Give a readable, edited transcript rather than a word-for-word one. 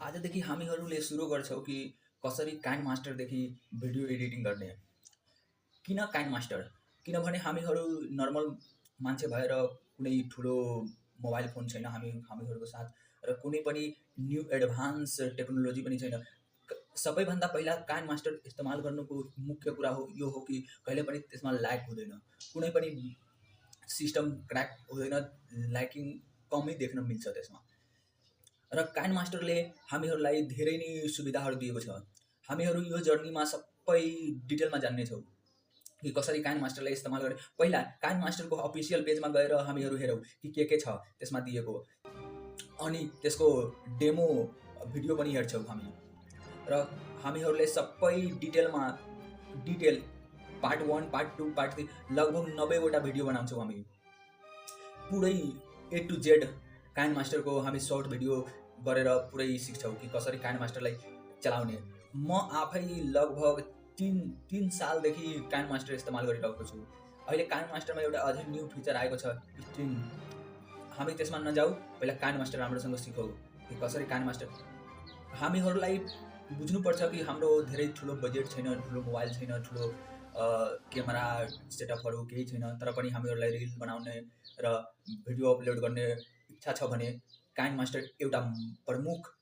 आजदेखि हामीहरूले सुरु गर्छौँ कि कसरी काइन्ड मास्टरदेखि भिडियो एडिटिङ गर्ने। किन काइन्ड मास्टर? किनभने हामीहरू नर्मल मान्छे भएर कुनै ठुलो मोबाइल फोन छैन हामीहरूको साथ र कुनै पनि न्यू एडभान्स टेक्नोलोजी पनि छैन। सबैभन्दा पहिला काइन्ड मास्टर इस्तेमाल गर्नुको मुख्य कुरा यो हो कि कहिले पनि त्यसमा ल्याग हुँदैन, कुनै पनि सिस्टम क्र्याक हुँदैन, ल्याकिङ कमै देख्न मिल्छ त्यसमा। र काइन्ड मास्टरले हामीहरूलाई धेरै नै सुविधाहरू दिएको छ। हामीहरू यो जर्नीमा सबै डिटेलमा जान्नेछौँ कि कसरी काइन्ड मास्टरलाई इस्तेमाल गर्ने। पहिला काइन्ड मास्टरको अफिसियल पेजमा गएर हामीहरू हेरौँ कि के छ त्यसमा दिएको, अनि त्यसको डेमो भिडियो पनि हेर्छौँ हामी। र हामीहरूले सबै डिटेल पार्ट 1, पार्ट 2, पार्ट 3 लगभग 90वटा भिडियो बनाउँछौँ हामी। पुरै A to Z काइन्ड मास्टरको हामी सर्ट भिडियो गरेर पुरै सिक्छौँ कि कसरी काइन्ड मास्टरलाई चलाउने। म आफै लगभग 3 सालदेखि काइन्ड मास्टर इस्तेमाल गरिरहेको छु। अहिले काइन्ड मास्टरमा एउटा अझै न्यू फिचर आएको छ, स्ट्रिङ। हामी त्यसमा नजाऊ, पहिला काइन्ड मास्टर राम्रोसँग सिकौँ कि कसरी काइन्ड मास्टर। हामीहरूलाई बुझ्नुपर्छ कि हाम्रो धेरै ठुलो बजेट छैन, ठुलो मोबाइल छैन, ठुलो क्यामेरा सेटअपहरू केही छैन, तर पनि हामीहरूलाई रिल बनाउने र भिडियो अपलोड गर्ने इच्छा छ भने काइन्ड मास्टर एउटा प्रमुख